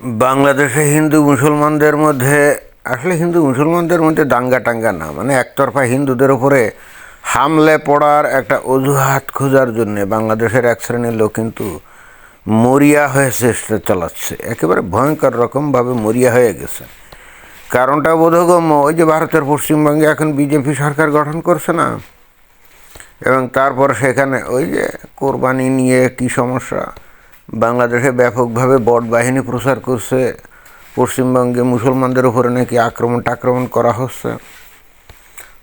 বাংলাদেশে হিন্দু মুসলমানদের মধ্যে আসলে হিন্দু মুসলমানদের মধ্যে দাঙ্গা টাঙ্গা না, মানে একতরফা হিন্দুদের ওপরে হামলে পড়ার একটা অজুহাত খোঁজার জন্যে বাংলাদেশের এক শ্রেণীর লোক কিন্তু মরিয়া হয়ে চেষ্টা চালাচ্ছে, একেবারে ভয়ঙ্কর রকমভাবে মরিয়া হয়ে গেছে। কারণটা বোধগম্য, ওই যে ভারতের পশ্চিমবঙ্গে এখন বিজেপি সরকার গঠন করছে না, এবং তারপর সেখানে ওই যে কোরবানি নিয়ে কি সমস্যা, বাংলাদেশে ব্যাপকভাবে বট বাহিনী প্রচার করছে, পশ্চিমবঙ্গে মুসলমানদের উপরে নাকি আক্রমণ করা হচ্ছে।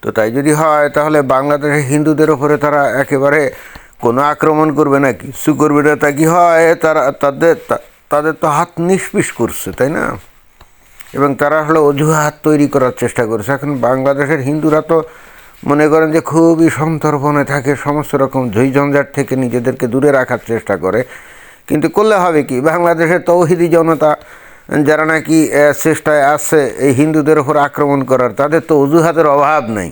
তো তাই যদি হয় তাহলে বাংলাদেশে হিন্দুদের ওপরে তারা একেবারে কোনো আক্রমণ করবে নাকি, কিছু করবে না, তা কি হয়, তারা তাদের তো হাত নিষ্পিস করছে, তাই না? এবং তারা হলো অজুহাত তৈরি করার চেষ্টা করছে। এখন বাংলাদেশের হিন্দুরা তো মনে করেন যে খুবই সন্তর্পণে থাকে, সমস্ত রকম ঝঞ্ঝাট থেকে নিজেদেরকে দূরে রাখার চেষ্টা করে, কিন্তু করলে হবে কি, বাংলাদেশের তৌহিদি জনতা যারা নাকি চেষ্টায় আছে এই হিন্দুদের ওপর আক্রমণ করার, তাদের তো অজুহাতের অভাব নাই।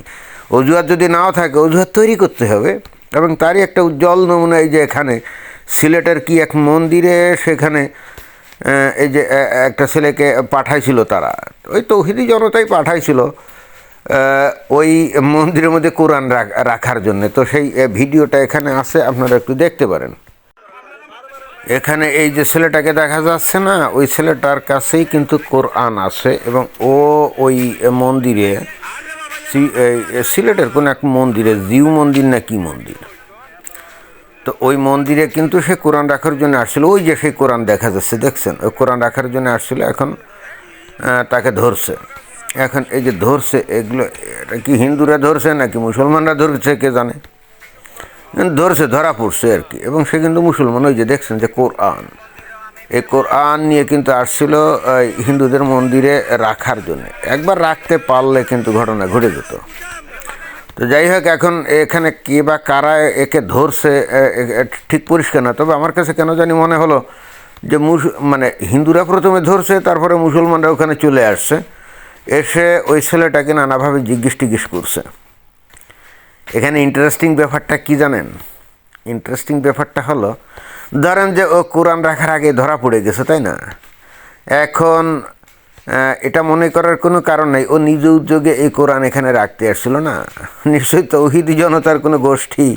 অজুহাত যদি নাও থাকে, অজুহাত তৈরি করতে হবে। এবং তারই একটা উজ্জ্বল নমুনা এই যে এখানে সিলেটের কি এক মন্দিরে, সেখানে এই যে একটা ছেলেকে পাঠাইছিল, তারা ওই তৌহিদি জনতাই পাঠাইছিল ওই মন্দিরের মধ্যে কোরআন রাখার জন্য। তো সেই ভিডিওটা এখানে আছে, আপনারা একটু দেখতে পারেন। এখানে এই যে ছেলেটাকে দেখা যাচ্ছে না, ওই ছেলেটার কাছেই কিন্তু কোরআন আছে, এবং ও ওই মন্দিরে, সিলেটের কোন এক মন্দিরে, জিউ মন্দির না কি মন্দির, তো ওই মন্দিরে কিন্তু সে কোরআন রাখার জন্য আসছিল। ওই যে সেই কোরআন দেখা যাচ্ছে, দেখছেন, ওই কোরআন রাখার জন্য আসছিল। এখন তাকে ধরছে। এখন এই যে ধরছে, এগুলো এটা কি হিন্দুরা ধরছে নাকি মুসলমানরা ধরছে কে জানে, ধরছে, ধরা পড়ছে আর কি। এবং সে কিন্তু মুসলমান। ওই যে দেখছেন যে কোরআন, এই কোরআন নিয়ে কিন্তু আসছিল হিন্দুদের মন্দিরে রাখার জন্য। একবার রাখতে পারলে কিন্তু ঘটনা ঘটে যেত। তো যাই হোক, এখন এখানে কে বা কারা একে ধরছে ঠিক পরিষ্কার না, তবে আমার কাছে কেন জানি মনে হলো যে মানে হিন্দুরা প্রথমে ধরছে, তারপরে মুসলমানরা ওখানে চলে আসছে, এসে ওই ছেলেটাকে নানাভাবে জিজ্ঞেস করছে। এখানে ইন্টারেস্টিং ব্যাপারটা কি জানেন? ইন্টারেস্টিং ব্যাপারটা হলো, ধরেন যে ও কোরআন রাখার আগে ধরা পড়ে গেছে, তাই না? এখন এটা মনে করার কোনো কারণ নেই, ও নিজ উদ্যোগে এই কোরআন এখানে রাখতে আসছিল না। নিশ্চয়ই তৌহিদি জনতার কোনো গোষ্ঠী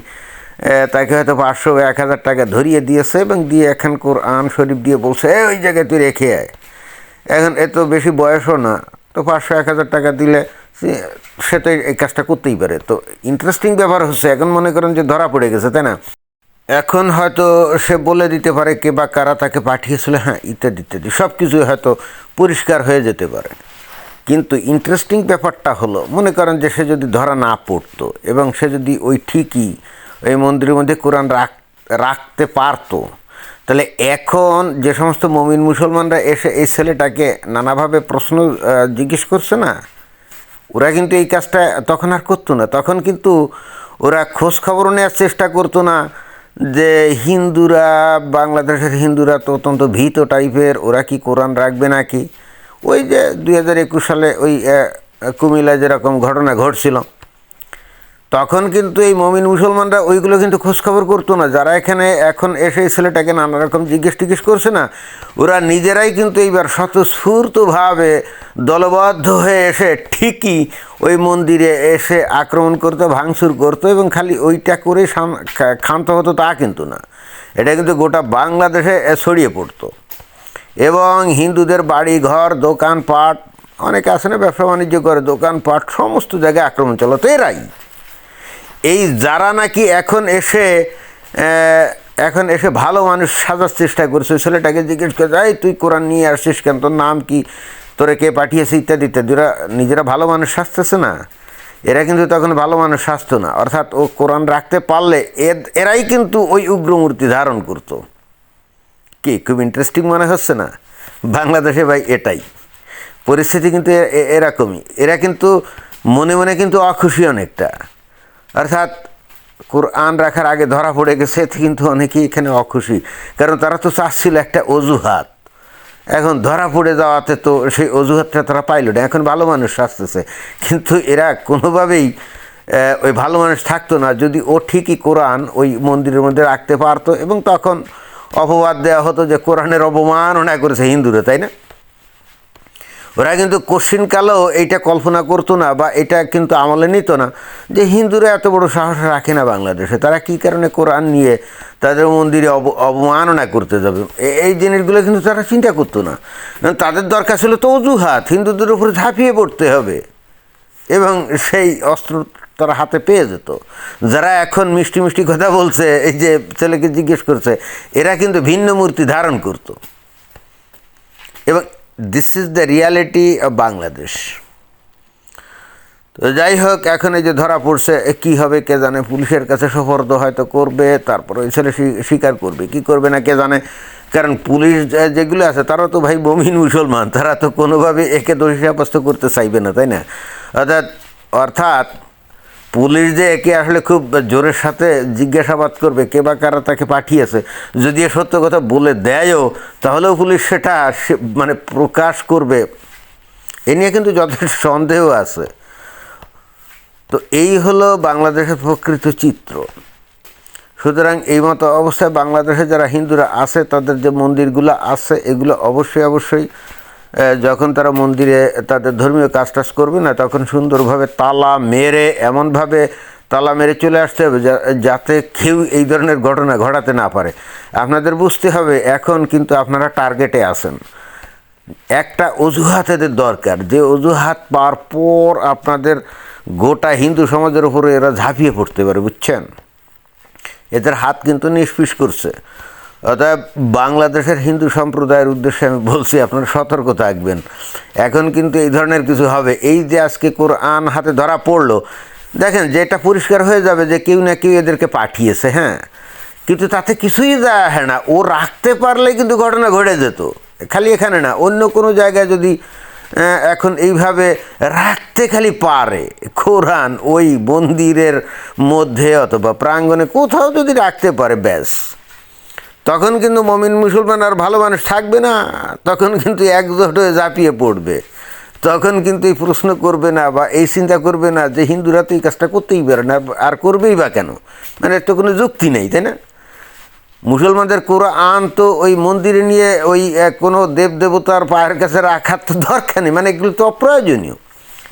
তাকে হয়তো 500 বা 1000 টাকা ধরিয়ে দিয়েছে, এবং দিয়ে এখন কোরআন শরীফ দিয়ে বলছে ওই জায়গায় তুই রেখে আয়। এখন এত বেশি বয়সও না, তো 500-1000 টাকা দিলে সে তো এই কাজটা করতেই পারে। তো ইন্টারেস্টিং ব্যাপার হচ্ছে, এখন মনে করেন যে ধরা পড়ে গেছে, তাই না? এখন হয়তো সে বলে দিতে পারে কে বা কারা তাকে পাঠিয়েছিল, হ্যাঁ, ইত্যাদি ইত্যাদি সব কিছুই হয়তো পরিষ্কার হয়ে যেতে পারে। কিন্তু ইন্টারেস্টিং ব্যাপারটা হলো, মনে করেন যে সে যদি ধরা না পড়তো, এবং সে যদি ওই ঠিকই ওই মন্দিরের মধ্যে কোরআন রাখতে পারতো, তাহলে এখন যে সমস্ত মুমিন মুসলমানরা এসে এই ছেলেটাকে নানাভাবে প্রশ্ন জিজ্ঞেস করছে না, ওরা কিন্তু এই কাজটা তখন আর করতো না। তখন কিন্তু ওরা খোঁজ খবর নেওয়ার চেষ্টা করতো না যে হিন্দুরা, বাংলাদেশের হিন্দুরা তো অত্যন্ত ভীত টাইপের, ওরা কি কোরআন রাখবে নাকি। ওই যে 2021 সালে ওই কুমিল্লায় যেরকম ঘটনা ঘটছিল, তখন কিন্তু এই মমিন মুসলমানরা ওইগুলো কিন্তু খোঁজখবর করতো না। যারা এখানে এখন এসে এই ছেলেটাকে নানা রকম জিজ্ঞেস করছে না, ওরা নিজেরাই কিন্তু এইবার স্বতঃস্ফূর্তভাবে দলবদ্ধ হয়ে এসে ঠিকই ওই মন্দিরে এসে আক্রমণ করতো, ভাঙচুর করতো, এবং খালি ওইটা করে ক্ষান্ত হতো তা কিন্তু না, এটা কিন্তু গোটা বাংলাদেশে ছড়িয়ে পড়তো। এবং হিন্দুদের বাড়ি ঘর, দোকানপাট, অনেকে আছে না ব্যবসা বাণিজ্য করে, দোকানপাট সমস্ত জায়গায় আক্রমণ চালাতো এরাই। এই যারা নাকি এখন এসে ভালো মানুষ সাজার চেষ্টা করছে, ছেলেটাকে জিজ্ঞেস করে, এই তুই কোরআন নিয়ে আসছিস কেন, তোর নাম কি, তোরে কে পাঠিয়েছে, ইত্যাদি ইত্যাদি, ওরা নিজেরা ভালো মানুষ সাজতেছে না। এরা কিন্তু তখন ভালো মানুষ সাজতো না, অর্থাৎ ও কোরআন রাখতে পারলে এরাই কিন্তু ওই উগ্রমূর্তি ধারণ করতো। কি খুব ইন্টারেস্টিং মনে হচ্ছে না? বাংলাদেশে ভাই এটাই পরিস্থিতি, কিন্তু এরকমই। এরা কিন্তু মনে মনে কিন্তু অখুশি অনেকটা, অর্থাৎ কোরআন রাখার আগে ধরা পড়ে গেছে, কিন্তু অনেকেই এখানে অখুশি, কারণ তারা তো চাচ্ছিল একটা অজুহাত। এখন ধরা পড়ে যাওয়াতে তো সেই অজুহাতটা তারা পাইল না, এখন ভালো মানুষ আসতেছে। কিন্তু এরা কোনোভাবেই ওই ভালো মানুষ থাকতো না যদি ও ঠিকই কোরআন ওই মন্দিরের মধ্যে রাখতে পারতো, এবং তখন অপবাদ দেওয়া হতো যে কোরআনের অবমাননা করেছে হিন্দুরা, তাই না? ওরা কিন্তু কোশ্চিনকালেও এইটা কল্পনা করতো না বা এটা কিন্তু আমলে নিত না যে হিন্দুরা এত বড় সাহস রাখে না বাংলাদেশে, তারা কী কারণে কোরআন নিয়ে তাদের মন্দিরে অবমাননা করতে যাবে। এই জিনিসগুলো কিন্তু তারা চিন্তা করতো না। তাদের দরকার ছিল তো অজুহাত, হিন্দুদের উপরে ঝাঁপিয়ে পড়তে হবে এবং সেই অস্ত্র তারা হাতে পেয়ে যেত। যারা এখন মিষ্টি মিষ্টি কথা বলছে, এই যে ছেলেকে জিজ্ঞেস করছে, এরা কিন্তু ভিন্ন মূর্তি ধারণ করতো। এবং this is the reality of Bangladesh. তো যাই হোক, এখন এই যে ধরা পড়ছে, কী হবে কে জানে, পুলিশের কাছে সোপর্দ হয়তো করবে, তারপর ওই ছেলে স্বীকার করবে, কি করবে না কে জানে। কারণ পুলিশ যেগুলো আছে তারা তো ভাই মুমিন মুসলমান, তারা তো কোনোভাবে একে দোষী সাব্যস্ত করতে চাইবে না, তাই না? অর্থাৎ পুলিশ যে একে আসলে খুব জোরের সাথে জিজ্ঞাসাবাদ করবে কে বা কারা তাকে পাঠিয়েছে, যদি সত্য কথা বলে দেয়ও তাহলেও পুলিশ সেটা মানে প্রকাশ করবে, এ নিয়ে কিন্তু যথেষ্ট সন্দেহ আছে। তো এই হলো বাংলাদেশের প্রকৃত চিত্র। সুতরাং এই মতো অবস্থায় বাংলাদেশে যারা হিন্দুরা আছে, তাদের যে মন্দিরগুলো আছে, এগুলো অবশ্যই যখন তারা মন্দিরে তাদের ধর্মীয় কাজ টাজ করবে না, তখন সুন্দরভাবে তালা মেরে, এমনভাবে তালা মেরে চলে আসতে হবে যাতে কেউ এই ধরনের ঘটনা ঘটাতে না পারে। আপনাদের বুঝতে হবে এখন কিন্তু আপনারা টার্গেটে আছেন। একটা অজুহাত এদের দরকার, যে অজুহাত পাওয়ার পর আপনাদের গোটা হিন্দু সমাজের উপরে এরা ঝাঁপিয়ে পড়তে পারে, বুঝছেন? এদের হাত কিন্তু নিষ্পিস করছে। অতএব বাংলাদেশের হিন্দু সম্প্রদায়ের উদ্দেশ্যে আমি বলছি, আপনারা সতর্ক থাকবেন। এখন কিন্তু এই ধরনের কিছু হবে। এই যে আজকে কোরআন হাতে ধরা পড়লো, দেখেন যেটা পরিষ্কার হয়ে যাবে যে কেউ না কেউ এদেরকে পাঠিয়েছে, হ্যাঁ, কিন্তু তাতে কিছুই যায় আসে না। ও রাখতে পারলে কিন্তু ঘটনা ঘটে যেত, খালি এখানে না, অন্য কোনো জায়গায় যদি এখন এইভাবে রাখতে খালি পারে, কোরআন ওই মন্দিরের মধ্যে অথবা প্রাঙ্গণে কোথাও যদি রাখতে পারে, ব্যাস, তখন কিন্তু মুমিন মুসলমান আর ভালো মানুষ থাকবে না। তখন কিন্তু একজোট হয়ে ঝাঁপিয়ে পড়বে। তখন কিন্তু এই প্রশ্ন করবে না বা এই চিন্তা করবে না যে হিন্দুরা তো এই কাজটা করতেই পারে না, আর করবেই বা কেন, মানে তো কোনো যুক্তি নেই, তাই না? মুসলমানদের কোরআন তো ওই মন্দিরে নিয়ে ওই কোনো দেবদেবতার পায়ের কাছে রাখার তো দরকার নেই, মানে এগুলো তো অপ্রয়োজনীয়।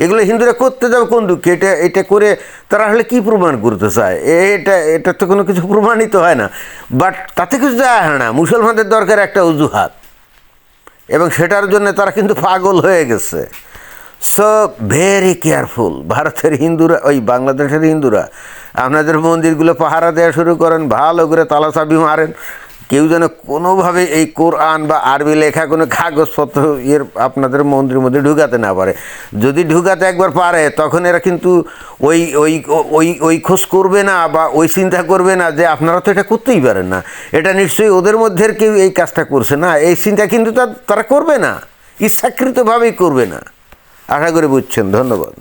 এগুলো হিন্দুরা করতে যাবে কোন দুঃখে? এটা করে তারা আসলে কী প্রমাণ করতে চায়? এটা তো কোনো কিছু প্রমাণিত হয় না, বাট তাতে কিছু যায় না। মুসলমানদের দরকার একটা অজুহাত, এবং সেটার জন্য তারা কিন্তু পাগল হয়ে গেছে। সো ভেরি কেয়ারফুল ভারতের হিন্দুরা, ওই বাংলাদেশের হিন্দুরা, আপনাদের মন্দিরগুলো পাহারা দেওয়া শুরু করেন, ভালো করে তালা চাবি মারেন, কেউ যেন কোনোভাবে এই কোরআন বা আরবি লেখা কোনো কাগজপত্র আপনাদের মন্দিরের মধ্যে ঢুকাতে না পারে। যদি ঢুকাতে একবার পারে, তখন এরা কিন্তু ওই ওই ওই ওই খোঁজ করবে না বা ওই চিন্তা করবে না যে আপনারা তো এটা করতেই পারেন না, এটা নিশ্চয়ই ওদের মধ্যে কেউ এই কাজটা করছে না, এই চিন্তা কিন্তু তারা করবে না, ইচ্ছাকৃতভাবেই করবে না। আশা করি বুঝছেন। ধন্যবাদ।